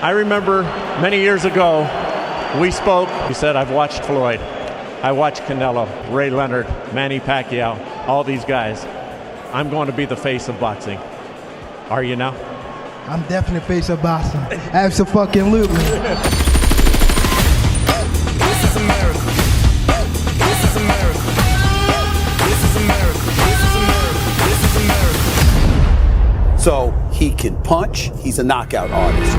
I remember many years ago, we spoke. He said, I've watched Floyd. I watched Canelo, Ray Leonard, Manny Pacquiao, all these guys. I'm going to be the face of boxing. Are you now? I'm definitely face of boxing. Absolutely. This is America. This is America. This is America. This is America. This is America. So he can punch. He's a knockout artist.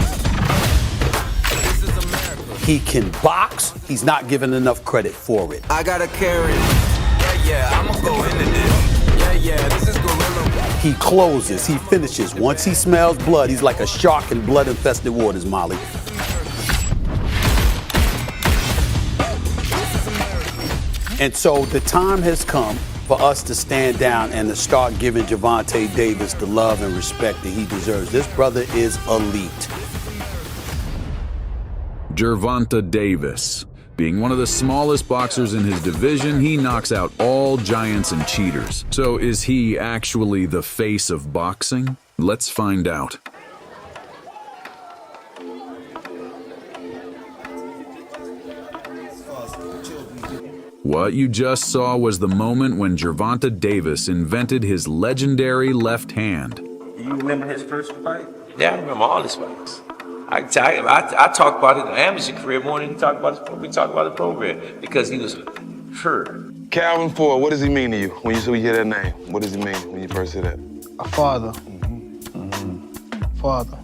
This is America. He can box. He's not given enough credit for it. I got a carry. Yeah, I'ma go into this. Yeah, this is gorilla. He closes. He finishes. Once he smells blood, he's like a shark in blood-infested waters, Molly. And so the time has come for us to stand down and to start giving Gervonta Davis the love and respect that he deserves. This brother is elite. Gervonta Davis. Being one of the smallest boxers in his division, he knocks out all giants and cheaters. So is he actually the face of boxing? Let's find out. What you just saw was the moment when Gervonta Davis invented his legendary left hand. Do you remember his first fight? Yeah, I remember all his fights. I talk about his amateur career more than we talk about the program because he was hurt. Calvin Ford, what does he mean to you when you hear that name? What does he mean when you first hear that? A father. Father.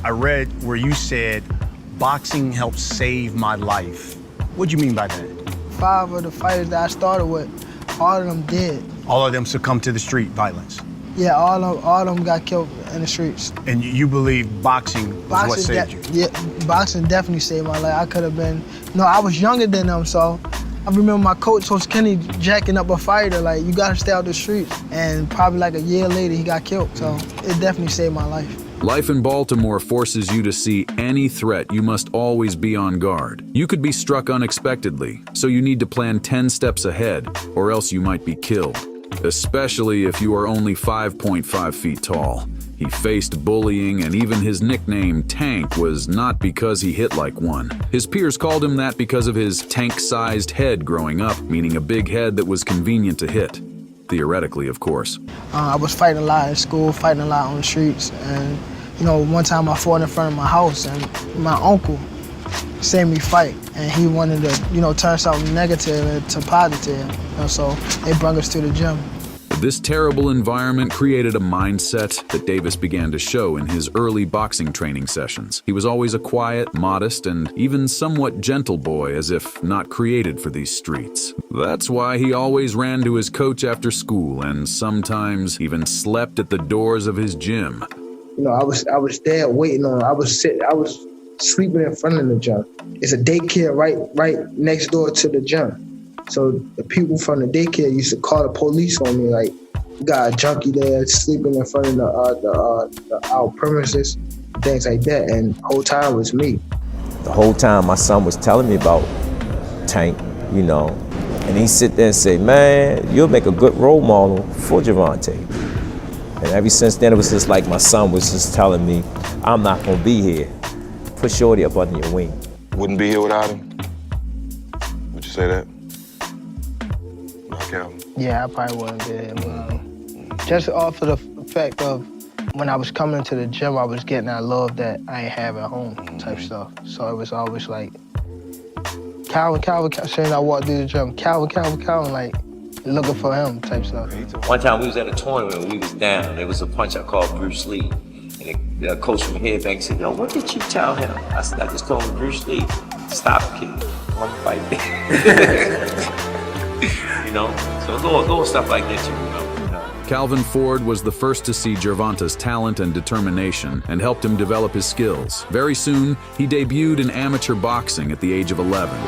I read where you said boxing helped save my life. What do you mean by that? 5 of the fighters that I started with, all of them dead. All of them succumbed to the street violence. Yeah, all of them got killed in the streets. And you believe boxing was what saved you? Yeah, boxing definitely saved my life. I could have been, I was younger than them, so I remember my coach, Coach Kenny, jacking up a fighter, like, you gotta stay out the streets. And probably like a year later, he got killed, so it definitely saved my life. Life in Baltimore forces you to see any threat. You must always be on guard. You could be struck unexpectedly, so you need to plan 10 steps ahead, or else you might be killed. Especially if you are only 5.5 feet tall. He faced bullying, and even his nickname, Tank, was not because he hit like one. His peers called him that because of his tank-sized head growing up, meaning a big head that was convenient to hit. Theoretically, of course. I was fighting a lot in school, fighting a lot on the streets, and one time I fought in front of my house, and my uncle seen me fight, and he wanted to, turn something negative into positive, so they brought us to the gym. This terrible environment created a mindset that Davis began to show in his early boxing training sessions. He was always a quiet, modest, and even somewhat gentle boy, as if not created for these streets. That's why he always ran to his coach after school and sometimes even slept at the doors of his gym. I was there waiting on him. I was sleeping in front of the gym. It's a daycare right next door to the gym. So the people from the daycare used to call the police on me, like, you got a junkie there sleeping in front of our premises, things like that. And the whole time was me. The whole time my son was telling me about Tank, and he sit there and say, man, you'll make a good role model for Gervonta. And ever since then, it was just like my son was just telling me, I'm not gonna be here. Put Shorty up under your wing. Wouldn't be here without him? Would you say that? Calvin? Yeah, I probably wouldn't be there. Just off of the fact of when I was coming into the gym, I was getting that love that I ain't have at home type stuff. So it was always like, Calvin, saying I walked through the gym, Calvin, like, looking for him type stuff. One time we was at a tournament and we was down. There was a punch I called Bruce Lee. And the coach from Headbank said, yo, what did you tell him? I said, I just told him, Bruce Lee, stop, kid. I'm fighting. So little stuff like that too, Calvin Ford was the first to see Gervonta's talent and determination and helped him develop his skills. Very soon, he debuted in amateur boxing at the age of 11.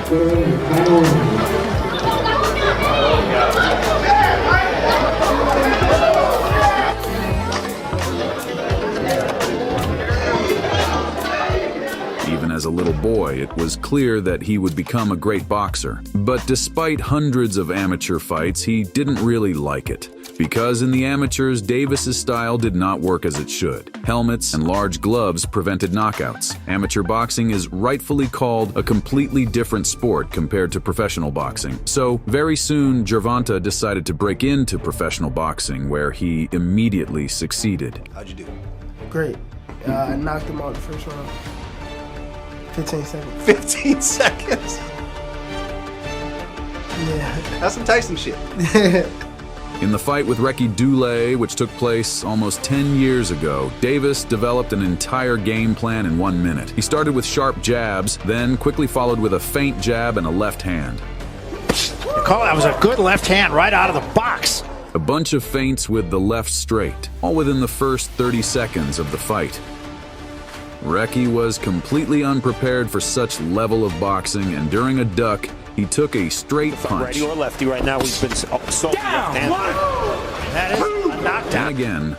Even as a little boy, it was clear that he would become a great boxer. But despite hundreds of amateur fights, he didn't really like it. Because in the amateurs, Davis's style did not work as it should. Helmets and large gloves prevented knockouts. Amateur boxing is rightfully called a completely different sport compared to professional boxing. So very soon, Gervonta decided to break into professional boxing, where he immediately succeeded. How'd you do? Great. I knocked him out the first round. 15 seconds. 15 seconds? Yeah. That's some Tyson shit. In the fight with Recky Dulé, which took place almost 10 years ago, Davis developed an entire game plan in 1 minute. He started with sharp jabs, then quickly followed with a feint jab and a left hand. That was a good left hand right out of the box. A bunch of feints with the left straight, all within the first 30 seconds of the fight. Recky was completely unprepared for such level of boxing, and during a duck, he took a straight punch. Righty or lefty right now, we've been assaulting left hand. That is a knockdown. And again.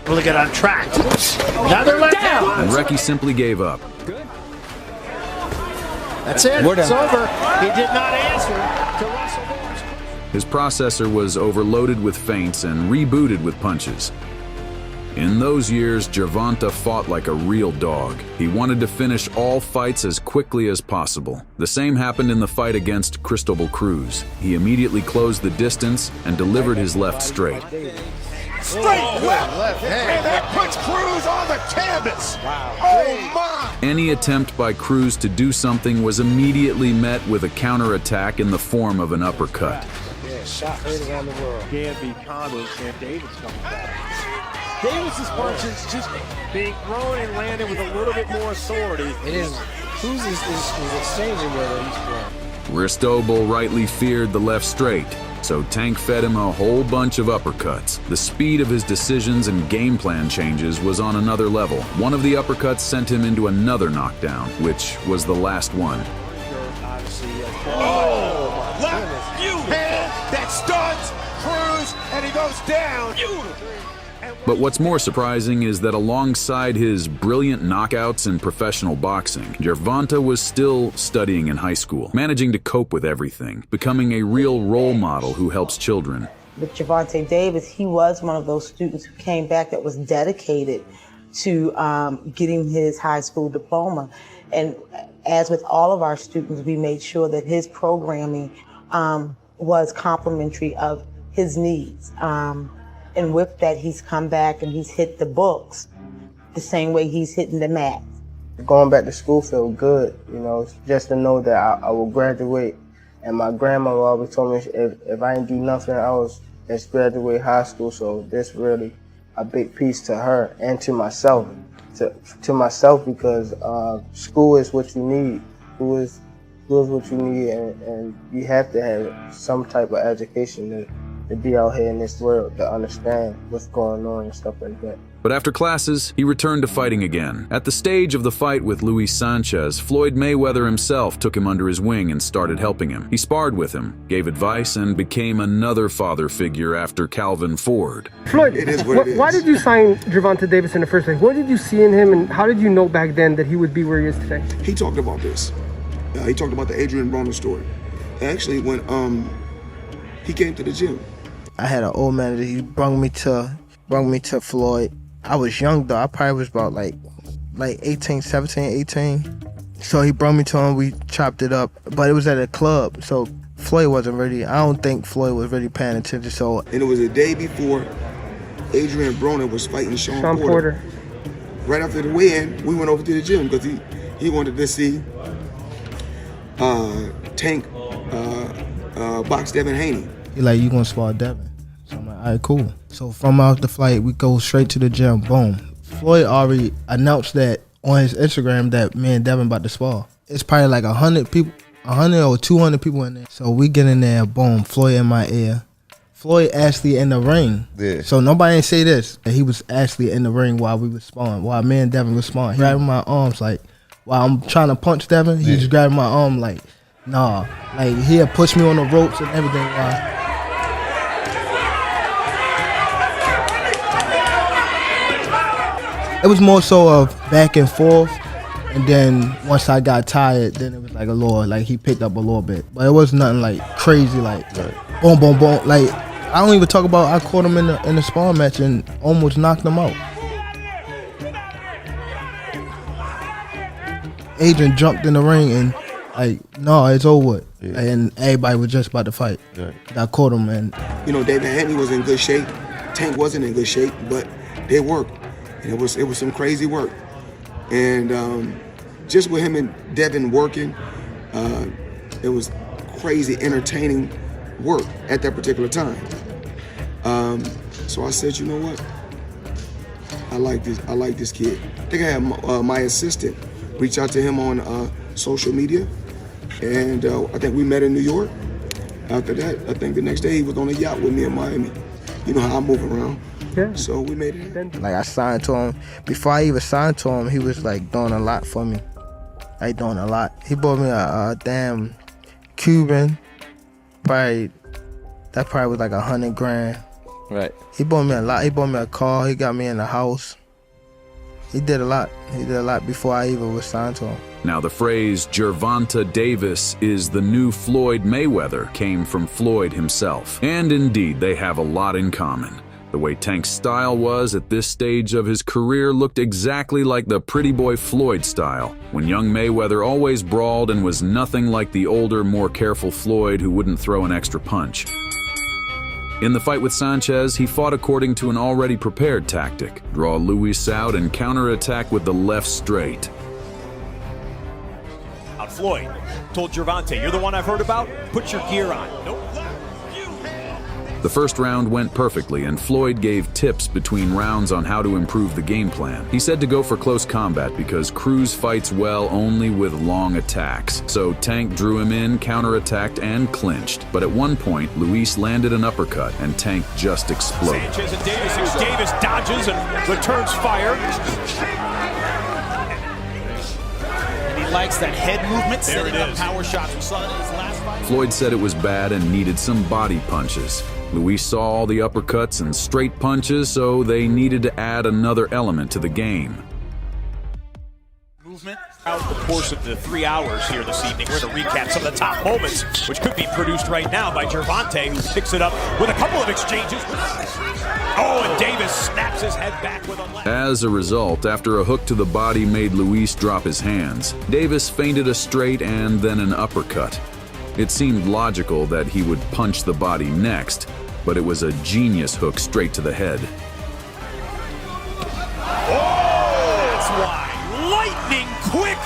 Really get on track. Another left hand. And Recky simply gave up. That's it. It's over. He did not answer to Russell Moore's. His processor was overloaded with feints and rebooted with punches. In those years, Gervonta fought like a real dog. He wanted to finish all fights as quickly as possible. The same happened in the fight against Cristobal Cruz. He immediately closed the distance and delivered his left straight. Straight left hand. And that puts Cruz on the canvas. Wow. Oh, my. Any attempt by Cruz to do something was immediately met with a counterattack in the form of an uppercut. Yeah, shot right around the world. Gabby, Conley, and Davis coming back. Davis's punches just being thrown and landed with a little bit more authority. It is. Cruz is exchanging where he's from. Cristobal rightly feared the left straight, so Tank fed him a whole bunch of uppercuts. The speed of his decisions and game plan changes was on another level. One of the uppercuts sent him into another knockdown, which was the last one. Oh, left hand that stuns Cruz, and he goes down. But what's more surprising is that alongside his brilliant knockouts in professional boxing, Gervonta was still studying in high school, managing to cope with everything, becoming a real role model who helps children. With Gervonta Davis, he was one of those students who came back that was dedicated to getting his high school diploma. And as with all of our students, we made sure that his programming was complementary of his needs. And with that, he's come back and he's hit the books the same way he's hitting the mat. Going back to school felt good, you know, just to know that I will graduate. And my grandmother always told me if I didn't do nothing else, just graduate high school. So this really a big piece to her and to myself. To myself, because school is what you need. School is what you need, and you have to have some type of education to be out here in this world, to understand what's going on and stuff like that. But after classes, he returned to fighting again. At the stage of the fight with Luis Sanchez, Floyd Mayweather himself took him under his wing and started helping him. He sparred with him, gave advice, and became another father figure after Calvin Ford. Floyd, why did you sign Gervonta Davis in the first place? What did you see in him, and how did you know back then that he would be where he is today? He talked about this. He talked about the Adrian Broner story. Actually, when he came to the gym, I had an old manager. He brought me to Floyd. I was young though. I probably was about like 18, 17, 18. So he brought me to him. We chopped it up, but it was at a club. So Floyd wasn't ready. I don't think Floyd was really paying attention. So and it was the day before Adrian Broner was fighting Sean Porter. Right after the weigh-in, we went over to the gym because he wanted to see Tank box Devin Haney. He like, you gonna spar Devin? So I'm like, all right, cool. So from out the flight, we go straight to the gym. Boom. Floyd already announced that on his Instagram that me and Devin about to spar. It's probably like 100 people, 100 or 200 people in there. So we get in there, boom, Floyd in my ear. Floyd actually in the ring. Yeah. So nobody ain't say this. He was actually in the ring while we was sparring, while me and Devin was sparring. Grabbing my arms like, while I'm trying to punch Devin, he just grabbing my arm like, nah. Like he'll push me on the ropes and everything. It was more so of back and forth, and then once I got tired, then it was like a little, like he picked up a little bit, but it was nothing like crazy, like boom, boom, boom. Like I don't even talk about I caught him in the sparring match and almost knocked him out. Adrian jumped in the ring and like, no, it's over. Yeah. And everybody was just about to fight. Yeah. I caught him, and David Haney was in good shape. Tank wasn't in good shape, but they worked. And it was some crazy work. And just with him and Devin working, it was crazy, entertaining work at that particular time. So I said, you know what? I like this kid. I think I had my assistant reach out to him on social media, and I think we met in New York. After that, I think the next day he was on a yacht with me in Miami. You know how I move around. Yeah. So we made it. Like I signed to him. Before I even signed to him, he was like doing a lot for me. Like doing a lot. He bought me a damn Cuban. That probably was like $100,000. Right. He bought me a lot. He bought me a car. He got me in the house. He did a lot. He did a lot before I even was signed to him. Now, the phrase Gervonta Davis is the new Floyd Mayweather came from Floyd himself. And indeed, they have a lot in common. The way Tank's style was at this stage of his career looked exactly like the pretty boy Floyd style, when young Mayweather always brawled and was nothing like the older, more careful Floyd who wouldn't throw an extra punch. In the fight with Sanchez, he fought according to an already prepared tactic: draw Luis out and counterattack with the left straight. On Floyd, told Gervonta, you're the one I've heard about? Put your gear on. Nope. The first round went perfectly, and Floyd gave tips between rounds on how to improve the game plan. He said to go for close combat because Cruz fights well only with long attacks. So Tank drew him in, counterattacked, and clinched. But at one point, Luis landed an uppercut, and Tank just exploded. Sanchez and Davis dodges and returns fire. And he likes that head movement, setting up power shots. We saw that in his last fight. Floyd said it was bad and needed some body punches. Luis saw all the uppercuts and straight punches, so they needed to add another element to the game. Movement out the course of the 3 hours here this evening. We're going to recap some of the top moments, which could be produced right now by Gervonta, who picks it up with a couple of exchanges. Oh, and Davis snaps his head back with a left. As a result, after a hook to the body made Luis drop his hands, Davis feinted a straight and then an uppercut. It seemed logical that he would punch the body next, but it was a genius hook straight to the head. Oh, that's why. Lightning quick.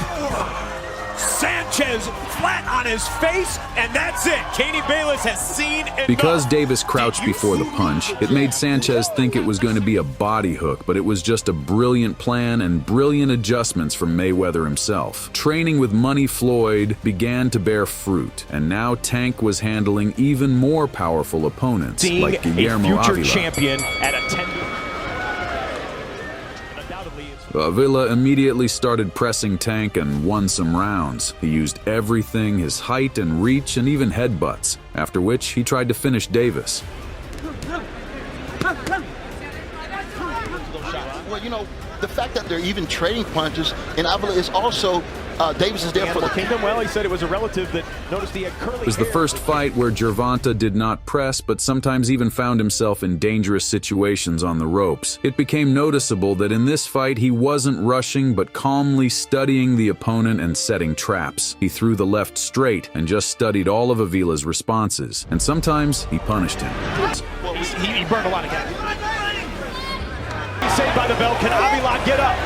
Sanchez flat on his face, and that's it. Katie Bayless has seen enough. Because Davis crouched before the punch, it made Sanchez think it was going to be a body hook, but it was just a brilliant plan and brilliant adjustments from Mayweather himself. Training with Money Floyd began to bear fruit, and now Tank was handling even more powerful opponents like Guillermo a future Avila. champion at a tender. Avila immediately started pressing Tank and won some rounds. He used everything, his height and reach and even headbutts, after which he tried to finish Davis. Well, you know, the fact that they're even trading punches, and Avila is also, Davis is there for the kingdom. Well, he said it was a relative that noticed he had curly hair. It was the first fight where Gervonta did not press, but sometimes even found himself in dangerous situations on the ropes. It became noticeable that in this fight he wasn't rushing, but calmly studying the opponent and setting traps. He threw the left straight and just studied all of Avila's responses, and sometimes he punished him. Well, he burned a lot of gas. He's saved by the bell. Can Avila get up?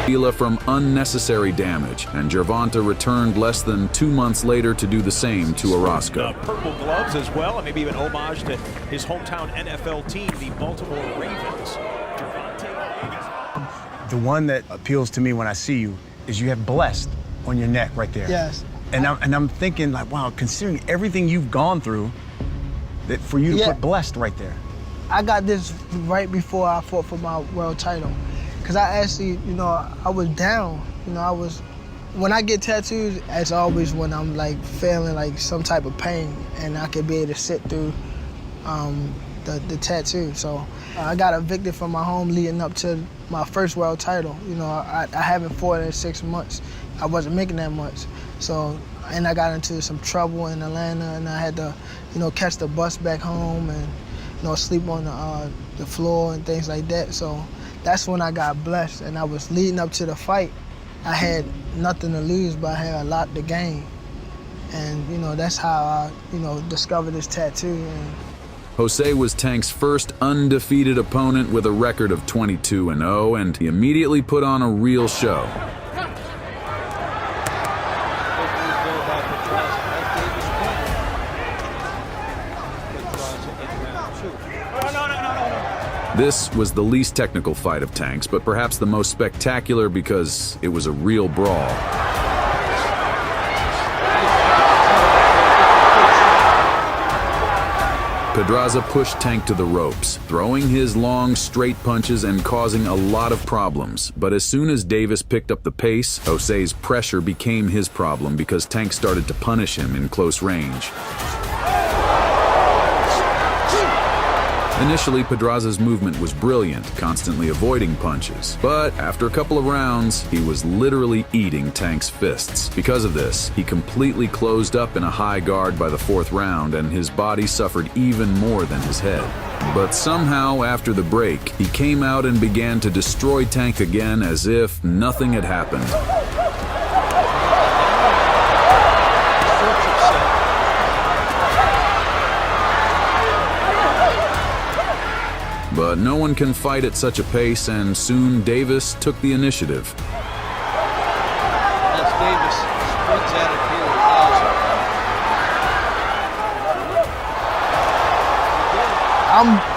Avila from unnecessary damage, and Gervonta returned less than 2 months later to do the same to Orozco. Purple gloves as well, and maybe even homage to his hometown NFL team, the Baltimore Ravens. The one that appeals to me when I see you is you have blessed on your neck right there. Yes. And I'm thinking, like, wow, considering everything you've gone through, that for you to put blessed right there. I got this right before I fought for my world title. Because I actually, I was down. When I get tattoos, it's always when I'm like feeling like some type of pain and I can be able to sit through the tattoo. So I got evicted from my home leading up to my first world title. I haven't fought in 6 months. I wasn't making that much. So, and I got into some trouble in Atlanta, and I had to, catch the bus back home and, sleep on the floor and things like that. So that's when I got blessed, and I was leading up to the fight. I had nothing to lose, but I had a lot to gain. And, that's how I, discovered this tattoo. And Jose was Tank's first undefeated opponent with a record of 22-0, and he immediately put on a real show. This was the least technical fight of Tank's, but perhaps the most spectacular because it was a real brawl. Pedraza pushed Tank to the ropes, throwing his long, straight punches and causing a lot of problems. But as soon as Davis picked up the pace, Jose's pressure became his problem because Tank started to punish him in close range. Initially, Pedraza's movement was brilliant, constantly avoiding punches. But after a couple of rounds, he was literally eating Tank's fists. Because of this, he completely closed up in a high guard by the fourth round, and his body suffered even more than his head. But somehow, after the break, he came out and began to destroy Tank again as if nothing had happened. But no one can fight at such a pace, and soon Davis took the initiative. As Davis sprints at it here,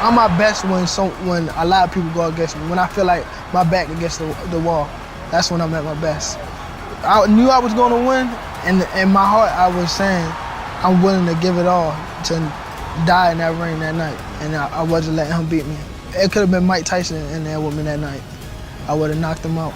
I'm my best when a lot of people go against me. When I feel like my back against the wall, that's when I'm at my best. I knew I was going to win, and in my heart I was saying I'm willing to give it all to die in that ring that night, and I wasn't letting him beat me. It could have been Mike Tyson in there with me that night. I would have knocked him out.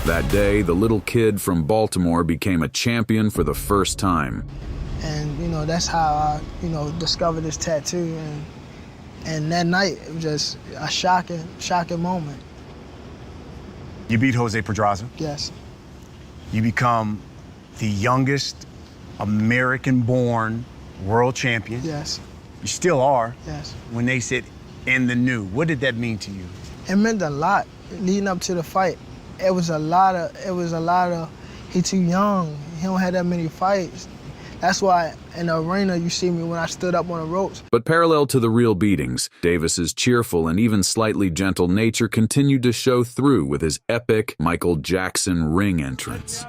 That day, the little kid from Baltimore became a champion for the first time. And, that's how I, discovered this tattoo. And that night, it was just a shocking moment. You beat Jose Pedraza? Yes. You become the youngest American-born world champion. Yes. You still are. Yes. When they said, "in the new," what did that mean to you? It meant a lot leading up to the fight. It was a lot of, he too young. He don't have that many fights. That's why in the arena you see me when I stood up on the ropes. But parallel to the real beatings, Davis's cheerful and even slightly gentle nature continued to show through with his epic Michael Jackson ring entrance.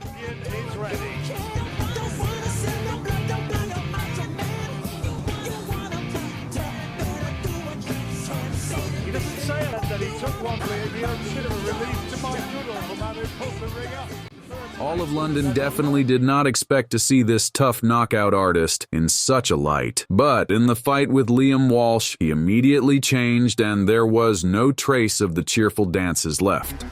All of London definitely did not expect to see this tough knockout artist in such a light. But in the fight with Liam Walsh, he immediately changed and there was no trace of the cheerful dances left.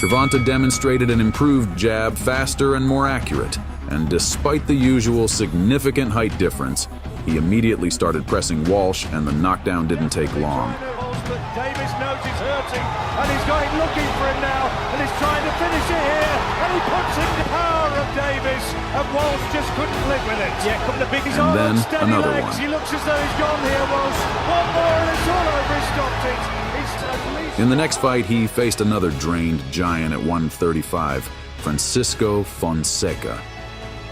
Gervonta demonstrated an improved jab, faster and more accurate. And despite the usual significant height difference, he immediately started pressing Walsh and the knockdown didn't take long. Davis knows he's hurting, and he's got him looking for him now, and he's trying to finish it here, and he puts in the power of Davis, and Walsh just couldn't live with it. Yeah, couldn't have been his and then another legs. one. He looks as though he's gone here, Walsh. One more, and it's all over. He stopped it. In the next fight, he faced another drained giant at 135, Francisco Fonseca.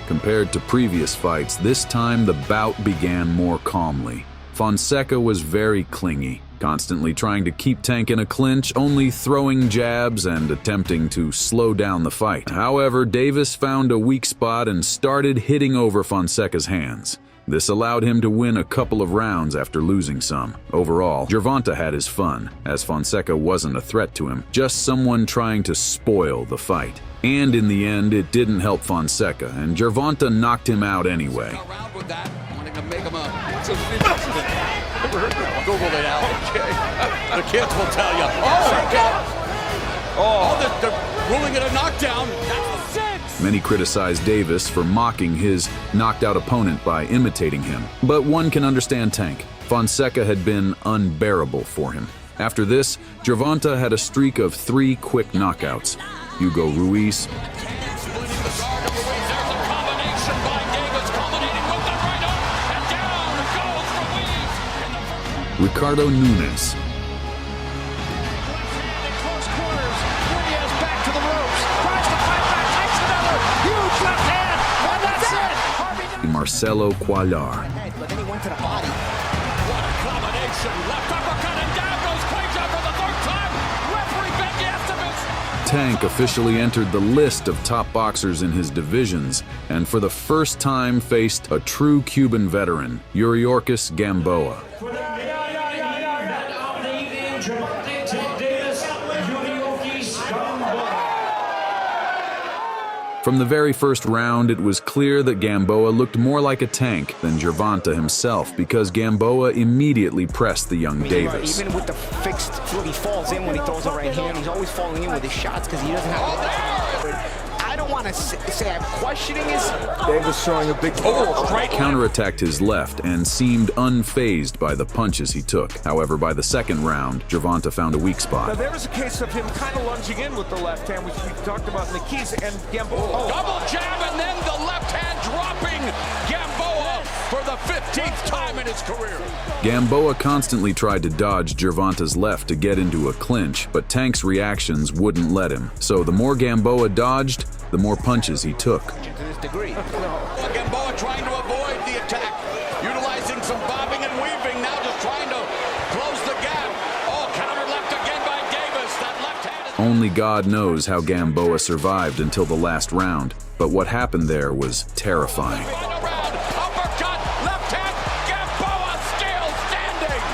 Compared to previous fights, this time the bout began more calmly. Fonseca was very clingy, constantly trying to keep Tank in a clinch, only throwing jabs and attempting to slow down the fight. However, Davis found a weak spot and started hitting over Fonseca's hands. This allowed him to win a couple of rounds after losing some. Overall, Gervonta had his fun, as Fonseca wasn't a threat to him, just someone trying to spoil the fight. And in the end, it didn't help Fonseca, and Gervonta knocked him out anyway. Google it out. Okay. The kids will tell you. They're ruling it a knockdown. That's 6. Many criticized Davis for mocking his knocked-out opponent by imitating him. But one can understand Tank. Fonseca had been unbearable for him. After this, Gervonta had a streak of 3 quick knockouts. Hugo Ruiz, Ricardo Nunes, Marcelo Cuellar. But then he went to the body. What a combination. Left uppercut and down goes Cuellar for the 3rd time. Referee Becky Esteves. Tank officially entered the list of top boxers in his divisions, and for the first time faced a true Cuban veteran, Yuriorkis Gamboa. From the very first round, it was clear that Gamboa looked more like a tank than Gervonta himself, because Gamboa immediately pressed the young Davis. Even with the fixed foot, he falls in when he throws a right hand. He's always falling in with his shots because he doesn't have the I don't want to say I'm questioning his... Davis showing a big strike. Counterattacked his left and seemed unfazed by the punches he took. However, by the second round, Gervonta found a weak Now, spot. there was a case of him kind of lunging in with the left hand, which we talked about in the keys, and Gamboa. Double jab and then the left hand dropping Gamboa for the 15th time in his career. Gamboa constantly tried to dodge Gervonta's left to get into a clinch, but Tank's reactions wouldn't let him. So the more Gamboa dodged, the more punches he took. To this degree. Gamboa trying to avoid the attack, utilizing some bobbing and weaving, now just trying to close the gap. Oh, counter left again by Davis. That left hand is... Only God knows how Gamboa survived until the last round, but what happened there was terrifying. Uppercut, left hand, Gamboa still standing.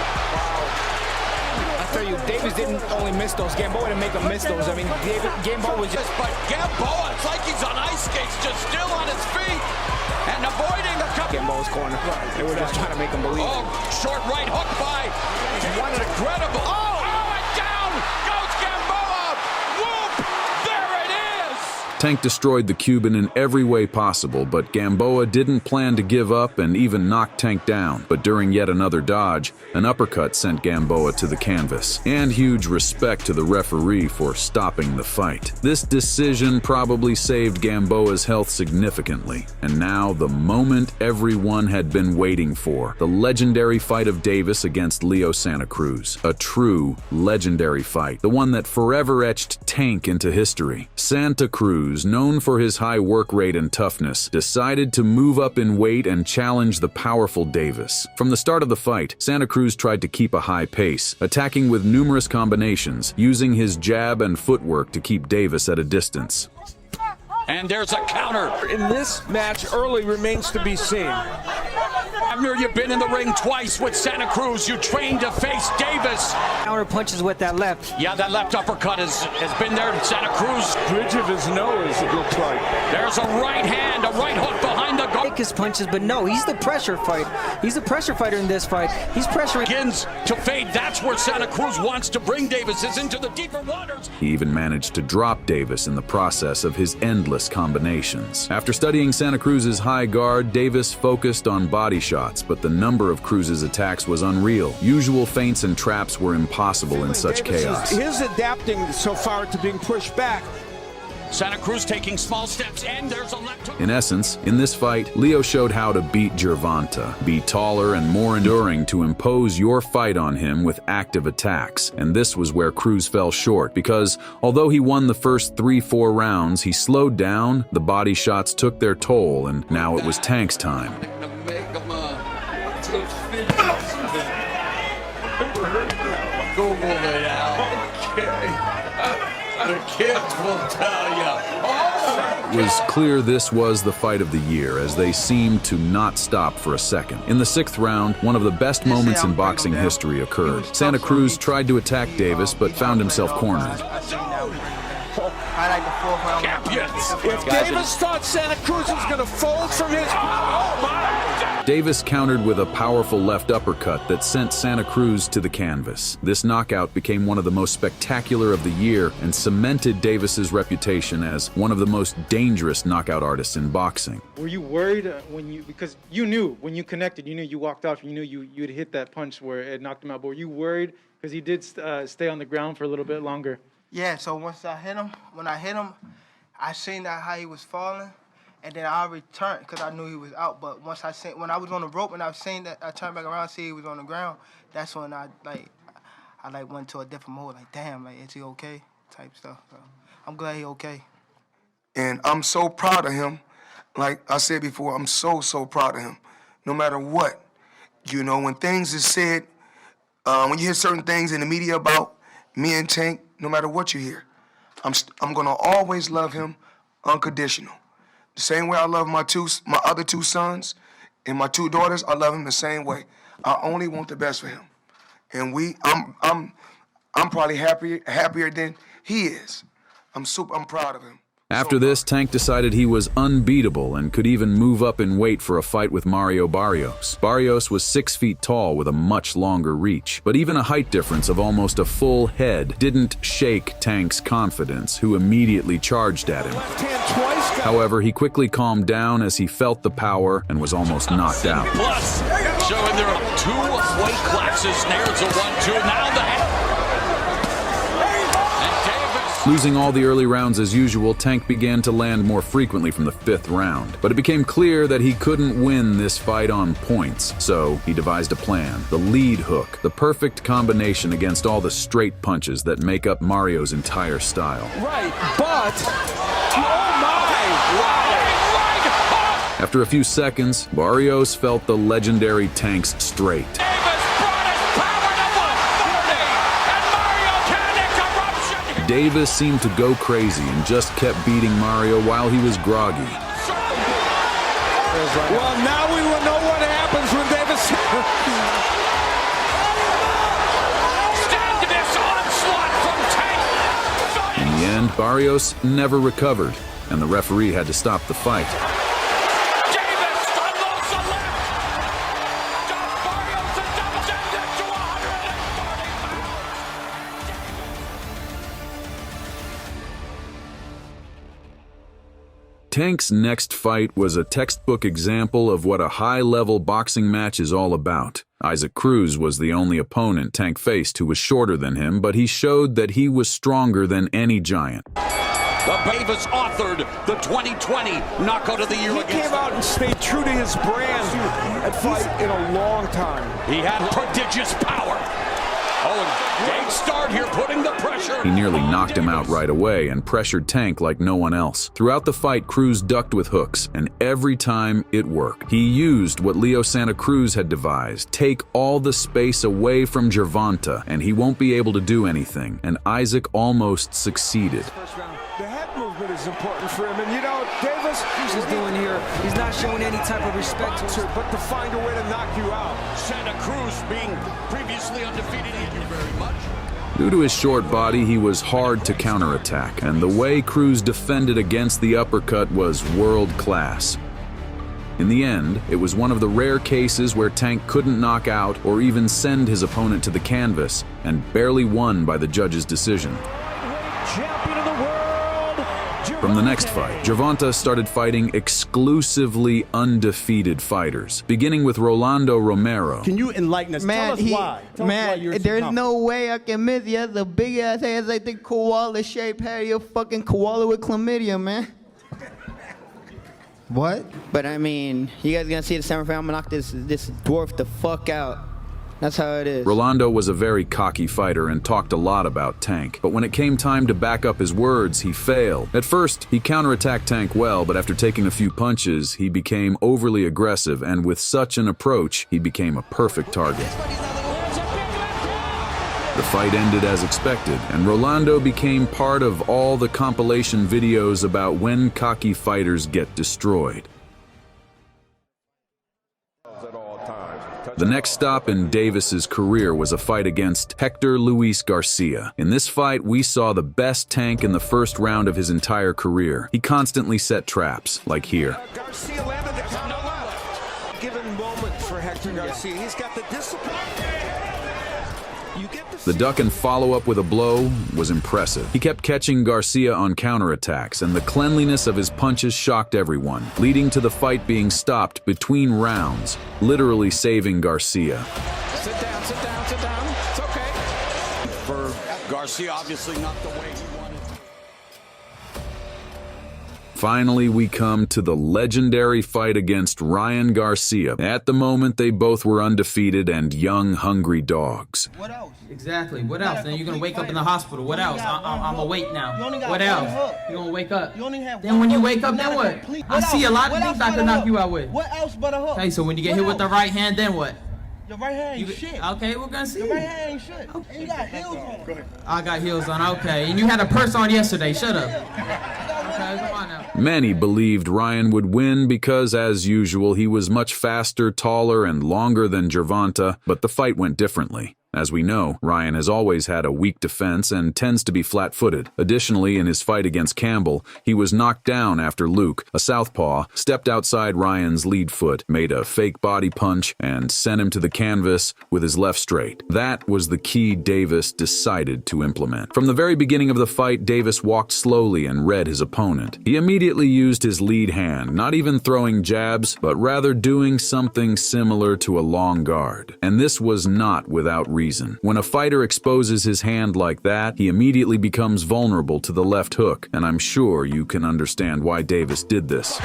I tell you, Davis didn't only miss those. Gamboa didn't make him miss those. I mean, Gamboa was just... But Gamboa, it's like he's on ice skates, just still on his feet and avoiding a couple. Gamboa's corner. They were just trying to make him believe. Oh, short right hook by one incredible. Oh, and down goes Gamboa. Whoop! There it is. Tank destroyed the Cuban in every way possible, but Gamboa didn't plan to give up and even knock Tank down. But during yet another dodge, an uppercut sent Gamboa to the canvas. And huge respect to the referee for stopping the fight. This decision probably saved Gamboa's health significantly. And now the moment everyone had been waiting for. The legendary fight of Davis against Leo Santa Cruz. A true legendary fight. The one that forever etched Tank into history. Santa Cruz, known for his high work rate and toughness, decided to move up in weight and challenge the powerful Davis. From the start of the fight, Santa Cruz tried to keep a high pace, attacking with numerous combinations, using his jab and footwork to keep Davis at a distance. And there's a counter. In this match, early remains to be seen. Abner, you've been in the ring twice with Santa Cruz. You trained to face Davis. Counter punches with that left. Yeah, that left uppercut has been there. Santa Cruz. Bridge of his nose, it looks like. There's a right hand, a right hook behind the goal. Take his punches, but no, he's the pressure fight. He's the pressure fighter in this fight. He's pressuring. Begins to fade. That's where Santa Cruz wants to bring Davis, is into the deeper waters. He even managed to drop Davis in the process of his endless combinations. After studying Santa Cruz's high guard, Davis focused on body shots, but the number of Cruz's attacks was unreal. Usual feints and traps were impossible in such chaos. His adapting so far to being pushed back. Santa Cruz taking small steps, and there's a left hook. In essence, in this fight, Leo showed how to beat Gervonta, be taller and more enduring to impose your fight on him with active attacks. And this was where Cruz fell short, because although he won the first 3-4 rounds, he slowed down, the body shots took their toll, and now it was Tank's time. Google it out. Okay. The kids will tell you. Oh! was clear this was the fight of the year, as they seemed to not stop for a second. In the 6th round, one of the best moments in boxing history occurred. Santa Cruz tried to attack Davis, but found himself cornered. I like the 4th round. Champions. If Davis thought Santa Cruz was going to fold from his... Oh, my! Davis countered with a powerful left uppercut that sent Santa Cruz to the canvas. This knockout became one of the most spectacular of the year and cemented Davis's reputation as one of the most dangerous knockout artists in boxing. Were you worried because you knew when you connected, you knew you walked off, you knew you'd hit that punch where it knocked him out, but were you worried because he did stay on the ground for a little bit longer? Yeah, so once I hit him, when I hit him, I seen that how he was falling, and then I returned because I knew he was out. But once when I was on the rope and I seen that, I turned back around, see he was on the ground. That's when I went to a different mode. Like, damn, like, is he okay? Type stuff. So I'm glad he okay. And I'm so proud of him. Like I said before, I'm so proud of him. No matter what, you know, when things is said, when you hear certain things in the media about me and Tank, no matter what you hear, I'm gonna always love him unconditional. The same way I love my other 2 sons and my 2 daughters, I love him the same way. I only want the best for him, and I'm probably happier than he is. I'm proud of him. After this, Tank decided he was unbeatable and could even move up in weight for a fight with Mario Barrios. Barrios was 6 feet tall with a much longer reach, but even a height difference of almost a full head didn't shake Tank's confidence, who immediately charged at him. However, he quickly calmed down as he felt the power and was almost knocked out. Plus, showing there are 2 weight classes. There's a 1-2. Now the head. Losing all the early rounds as usual, Tank began to land more frequently from the 5th round. But it became clear that he couldn't win this fight on points, so he devised a plan. The lead hook, the perfect combination against all the straight punches that make up Mario's entire style. Right, but... Oh, my! Wow! After a few seconds, Barrios felt the legendary Tank's straight. Davis seemed to go crazy and just kept beating Mario while he was groggy. Well, now we will know what happens when Davis... Stand to this onslaught from Tank! In the end, Barrios never recovered, and the referee had to stop the fight. Tank's next fight was a textbook example of what a high-level boxing match is all about. Isaac Cruz was the only opponent Tank faced who was shorter than him, but he showed that he was stronger than any giant. The Davis authored the 2020 knockout of the year. He came out and stayed true to his brand and fight in a long time. He had prodigious power. Oh, and great start here, putting the pressure. He nearly knocked him out right away and pressured Tank like no one else. Throughout the fight, Cruz ducked with hooks, and every time it worked. He used what Leo Santa Cruz had devised: take all the space away from Gervonta, and he won't be able to do anything, and Isaac almost succeeded. The head movement is important for him, and you know, Davis, he's doing here, he's not showing any type of respect to him, but to find a way to knock you out. Santa Cruz being previously undefeated. Thank you very much. Due to his short body, he was hard to counterattack, and the way Cruz defended against the uppercut was world-class. In the end, it was one of the rare cases where Tank couldn't knock out or even send his opponent to the canvas, and barely won by the judge's decision. Champion of the world! From the next fight, Gervonta started fighting exclusively undefeated fighters, beginning with Rolando Romero. Can you enlighten us? Man, Tell us why. Tell us why you're there's so no way I can miss you. The big ass ass like the koala-shaped head. You're fucking koala with chlamydia, man. What? But I mean, you guys gonna see the semifinal? I'm gonna knock this dwarf the fuck out. That's how it is. Rolando was a very cocky fighter and talked a lot about Tank, but when it came time to back up his words, he failed. At first, he counterattacked Tank well, but after taking a few punches, he became overly aggressive, and with such an approach, he became a perfect target. The fight ended as expected, and Rolando became part of all the compilation videos about when cocky fighters get destroyed. The next stop in Davis's career was a fight against Hector Luis Garcia. In this fight, we saw the best Tank in the first round of his entire career. He constantly set traps, like here. Garcia landed the counter. Given moment for Hector Garcia. He's got the discipline. The duck and follow-up with a blow was impressive. He kept catching Garcia on counterattacks, and the cleanliness of his punches shocked everyone, leading to the fight being stopped between rounds, literally saving Garcia. Sit down, sit down, sit down. It's okay. For Garcia, obviously not the way he wanted. Finally, we come to the legendary fight against Ryan Garcia. At the moment, they both were undefeated and young, hungry dogs. What else? Exactly. What else? Then you're gonna wake up in the hospital. What else? I'm awake now. What else? You're gonna wake up. Then when you wake up, then what? I see a lot of things I could knock you out with. What else but a hook? Okay, so when you get hit with the right hand, then what? Your right hand ain't shit. Okay, we're gonna see. Your right hand ain't shit. Okay. And you got heels on. I got heels on. Okay, and you had a purse on yesterday. Shut up. Okay, come on now. Many believed Ryan would win because, as usual, he was much faster, taller, and longer than Gervonta, but the fight went differently. As we know, Ryan has always had a weak defense and tends to be flat-footed. Additionally, in his fight against Campbell, he was knocked down after Luke, a southpaw, stepped outside Ryan's lead foot, made a fake body punch, and sent him to the canvas with his left straight. That was the key Davis decided to implement. From the very beginning of the fight, Davis walked slowly and read his opponent. He immediately used his lead hand, not even throwing jabs, but rather doing something similar to a long guard. And this was not without reason. When a fighter exposes his hand like that, he immediately becomes vulnerable to the left hook, and I'm sure you can understand why Davis did this.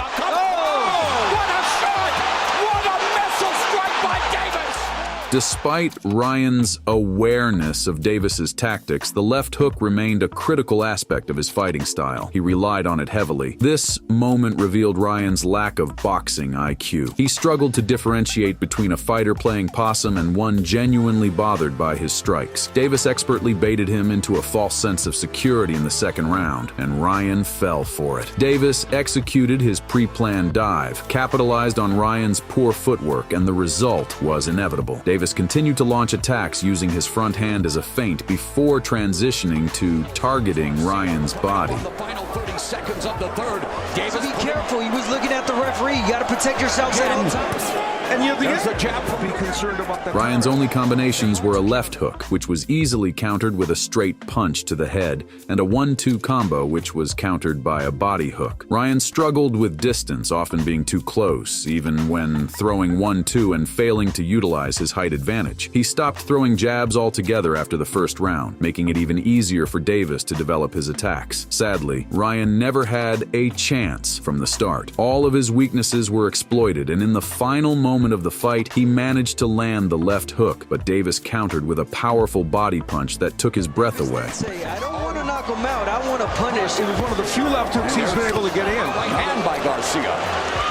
Despite Ryan's awareness of Davis's tactics, the left hook remained a critical aspect of his fighting style. He relied on it heavily. This moment revealed Ryan's lack of boxing IQ. He struggled to differentiate between a fighter playing possum and one genuinely bothered by his strikes. Davis expertly baited him into a false sense of security in the second round, and Ryan fell for it. Davis executed his pre-planned dive, capitalized on Ryan's poor footwork, and the result was inevitable. Davis continued to launch attacks using his front hand as a feint before transitioning to targeting Ryan's body. On the final 30 seconds of the third, Davis, be careful. He was looking at the referee. You got to protect yourselves at all times. And you have the jab to be concerned about that. Ryan's only combinations were a left hook, which was easily countered with a straight punch to the head, and a 1-2 combo, which was countered by a body hook. Ryan struggled with distance, often being too close, even when throwing 1-2 and failing to utilize his height advantage. He stopped throwing jabs altogether after the first round, making it even easier for Davis to develop his attacks. Sadly, Ryan never had a chance from the start. All of his weaknesses were exploited, and in the final moment of the fight, he managed to land the left hook, but Davis countered with a powerful body punch that took his breath away. I don't want to knock him out. I want to punish. It was one of the few left hooks he's been able to get in. Right hand by Garcia.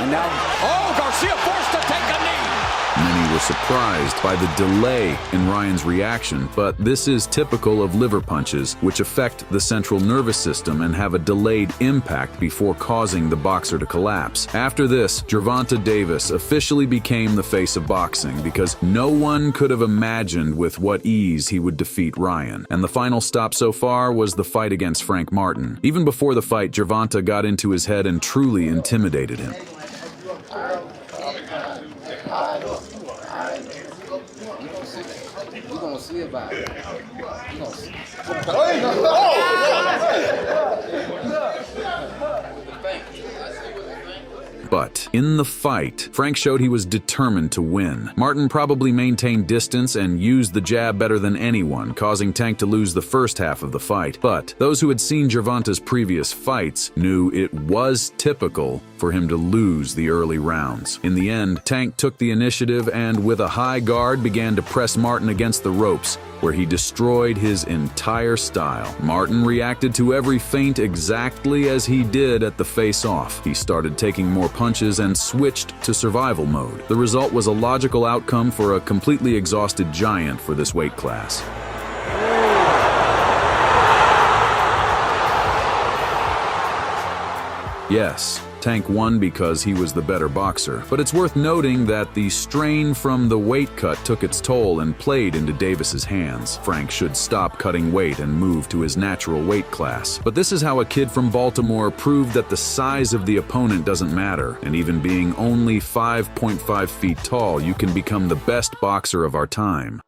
And now, Garcia forced to take a knee. Many were surprised by the delay in Ryan's reaction, but this is typical of liver punches, which affect the central nervous system and have a delayed impact before causing the boxer to collapse. After this, Gervonta Davis officially became the face of boxing because no one could have imagined with what ease he would defeat Ryan. And the final stop so far was the fight against Frank Martin. Even before the fight, Gervonta got into his head and truly intimidated him. We're gonna see about it. But in the fight, Frank showed he was determined to win. Martin probably maintained distance and used the jab better than anyone, causing Tank to lose the first half of the fight. But those who had seen Gervonta's previous fights knew it was typical for him to lose the early rounds. In the end, Tank took the initiative and with a high guard began to press Martin against the ropes, where he destroyed his entire style. Martin reacted to every feint exactly as he did at the face-off. He started taking more punches and switched to survival mode. The result was a logical outcome for a completely exhausted giant for this weight class. Yes, Tank won because he was the better boxer, but it's worth noting that the strain from the weight cut took its toll and played into Davis's hands. Frank should stop cutting weight and move to his natural weight class. But this is how a kid from Baltimore proved that the size of the opponent doesn't matter, and even being only 5.5 feet tall, you can become the best boxer of our time.